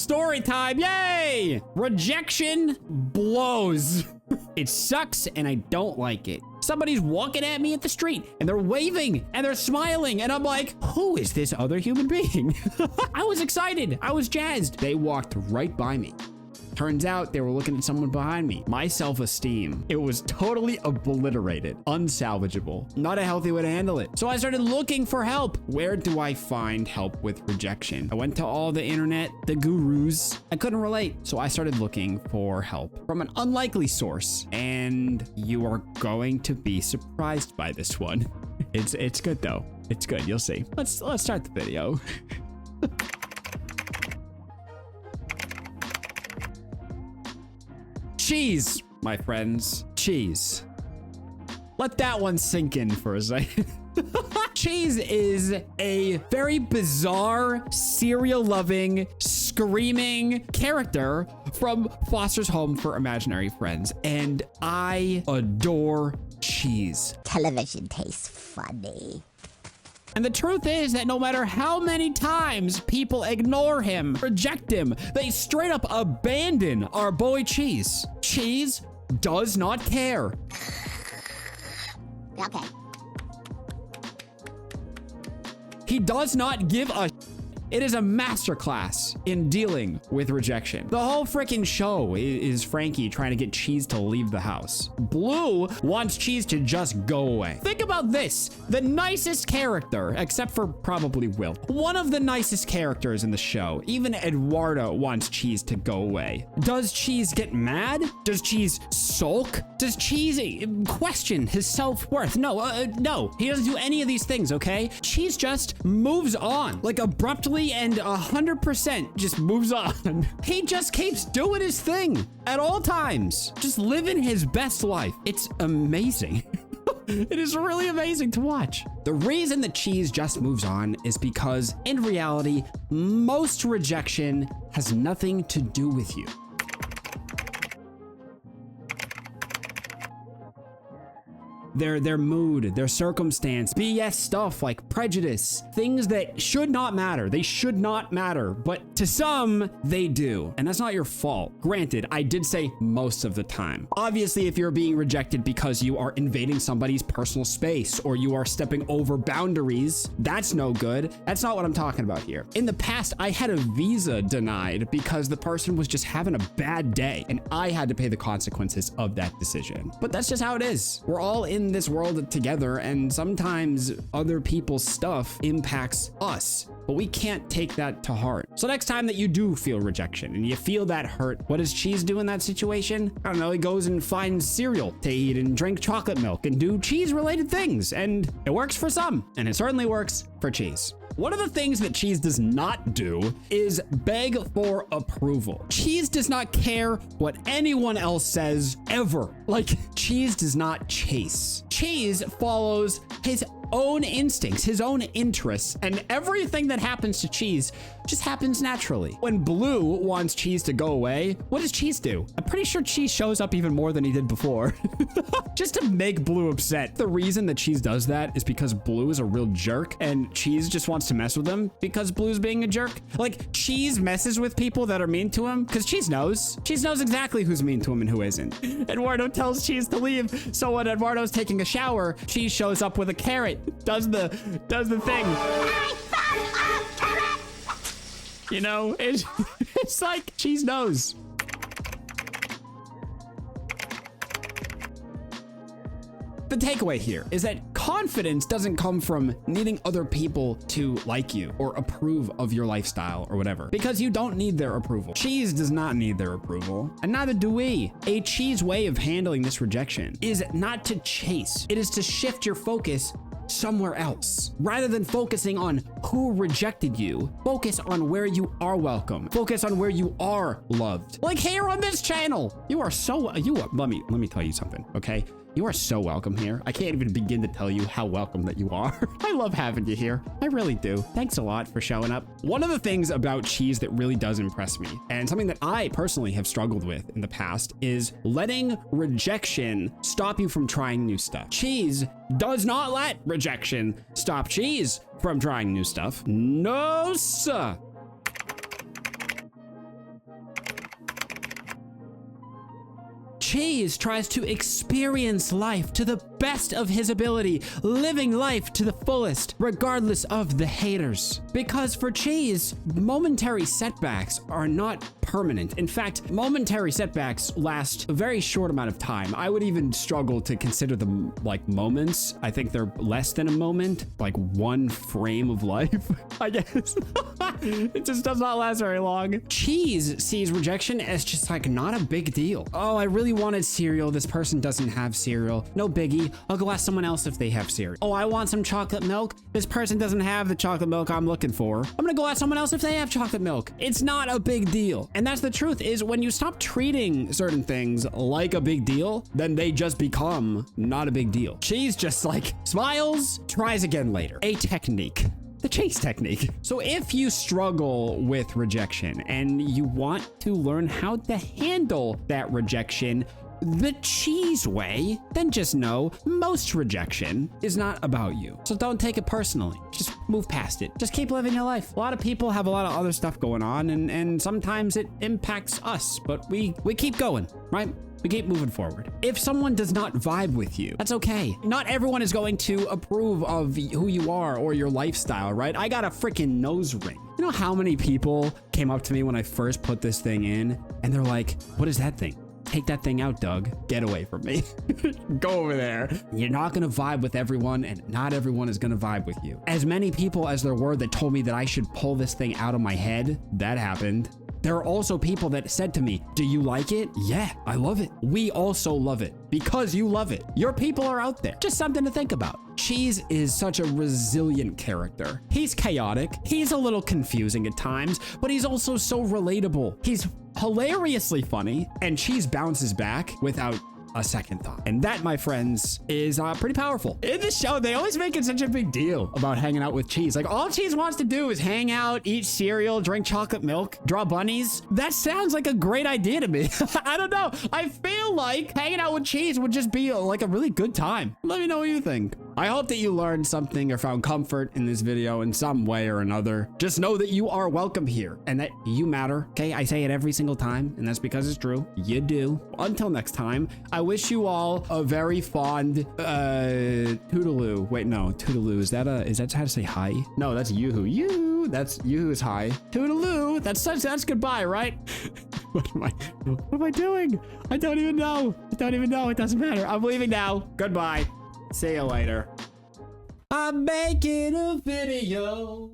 story time. Yay! Rejection blows. It sucks and I don't like it. Somebody's walking at me at the street and they're waving and they're smiling and I'm like, who is this other human being? I was excited. I was jazzed. They walked right by me. Turns out they were looking at someone behind me. My self-esteem, it was totally obliterated, unsalvageable, not a healthy way to handle it. So I started looking for help. Where do I find help with rejection? I went to all the internet, the gurus. I couldn't relate. So I started looking for help from an unlikely source. And you are going to be surprised by this one. It's good though. It's good, you'll see. Let's start the video. Cheese, my friends, cheese. Let that one sink in for a second. Cheese is a very bizarre, cereal-loving, screaming character from Foster's Home for Imaginary Friends, and I adore cheese. Television tastes funny. And the truth is that no matter how many times people ignore him, reject him, they straight up abandon our boy Cheese. Cheese does not care. Okay. He does not give a. It is a masterclass in dealing with rejection. The whole freaking show is Frankie trying to get Cheese to leave the house. Blue wants Cheese to just go away. Think about this. The nicest character, except for probably Will, one of the nicest characters in the show, even Eduardo wants Cheese to go away. Does Cheese get mad? Does Cheese sulk? Does Cheese question his self-worth? No, no, he doesn't do any of these things, okay? Cheese just moves on, like abruptly and 100% just moves on. He just keeps doing his thing at all times, just living his best life. It's amazing. It is really amazing to watch. The reason that Cheese just moves on is because in reality, most rejection has nothing to do with you. Their mood, their circumstance, BS stuff like prejudice, things that should not matter. They should not matter, but to some, they do. And that's not your fault. Granted, I did say most of the time. Obviously, if you're being rejected because you are invading somebody's personal space or you are stepping over boundaries, that's no good. That's not what I'm talking about here. In the past, I had a visa denied because the person was just having a bad day and I had to pay the consequences of that decision. But that's just how it is. We're all in this world together and sometimes other people's stuff impacts us, but we can't take that to heart. So next time that you do feel rejection and you feel that hurt, what does Cheese do in that situation? I don't know, he goes and finds cereal to eat and drink chocolate milk and do cheese related things, and it works for some, and it certainly works for Cheese. One of the things that Cheese does not do is beg for approval. Cheese does not care what anyone else says ever. Like, Cheese does not chase. Cheese follows his own instincts, his own interests, and everything that happens to Cheese just happens naturally. When Blue wants Cheese to go away, what does Cheese do? I'm pretty sure Cheese shows up even more than he did before. Just to make Blue upset. The reason that Cheese does that is because Blue is a real jerk and Cheese just wants to mess with him because Blue's being a jerk. Like, Cheese messes with people that are mean to him because Cheese knows. Cheese knows exactly who's mean to him and who isn't. Eduardo tells Cheese to leave, so when Eduardo's taking a shower, Cheese shows up with a carrot, does the thing. You know, it's like Cheese knows. The takeaway here is that confidence doesn't come from needing other people to like you or approve of your lifestyle or whatever, because you don't need their approval. Cheese does not need their approval, and neither do we. A Cheese way of handling this rejection is not to chase. It is to shift your focus somewhere else. Rather than focusing on who rejected you, focus on where you are welcome. Focus on where you are loved. Like here on this channel. You are so, let me tell you something, okay? You are so welcome here. I can't even begin to tell you how welcome that you are. I love having you here. I really do. Thanks a lot for showing up. One of the things about Cheese that really does impress me, and something that I personally have struggled with in the past, is letting rejection stop you from trying new stuff. Cheese does not let rejection stop Cheese from trying new stuff. No, sir. Cheese tries to experience life to the best of his ability, living life to the fullest, regardless of the haters. Because for Cheese, momentary setbacks are not permanent. In fact, momentary setbacks last a very short amount of time. I would even struggle to consider them like moments. I think they're less than a moment, like one frame of life, I guess. It just does not last very long. Cheese sees rejection as just like not a big deal. Oh, I really wanted cereal. This person doesn't have cereal. No biggie. I'll go ask someone else if they have cereal. Oh, I want some chocolate milk. This person doesn't have the chocolate milk I'm looking for. I'm gonna go ask someone else if they have chocolate milk. It's not a big deal. And that's the truth, is when you stop treating certain things like a big deal, then they just become not a big deal. Cheese just like smiles, tries again later. A technique. The Chase technique. So if you struggle with rejection and you want to learn how to handle that rejection the Cheese way, then just know most rejection is not about you. So don't take it personally. Just move past it. Just keep living your life. A lot of people have a lot of other stuff going on, and sometimes it impacts us, but we keep going, right? We keep moving forward. If someone does not vibe with you, that's okay. Not everyone is going to approve of who you are or your lifestyle, right? I got a freaking nose ring. You know how many people came up to me when I first put this thing in, and they're like, what is that thing? Take that thing out, Doug. Get away from me. Go over there. You're not gonna vibe with everyone, and not everyone is gonna vibe with you. As many people as there were that told me that I should pull this thing out of my head, that happened. There are also people that said to me, do you like it? Yeah, I love it. We also love it because you love it. Your people are out there. Just something to think about. Cheese is such a resilient character. He's chaotic. He's a little confusing at times, but he's also so relatable. He's hilariously funny, and Cheese bounces back without a second thought. And that, my friends, is pretty powerful. In the show, they always make it such a big deal about hanging out with Cheese. Like, all Cheese wants to do is hang out, eat cereal, drink chocolate milk, draw bunnies. That sounds like a great idea to me. I don't know. I feel like hanging out with Cheese would just be like a really good time. Let me know what you think. I hope that you learned something or found comfort in this video in some way or another. Just know that you are welcome here and that you matter, okay? I say it every single time, and that's because it's true. You do. Until next time, I wish you all a very fond toodaloo. Wait, no, toodaloo. Is that how to say hi? No, that's yoo-hoo. Yoo-hoo. That's yoo-hoo's hi. Toodaloo. That's goodbye, right? What am I doing? I don't even know. It doesn't matter. I'm leaving now. Goodbye. See you later. I'm making a video.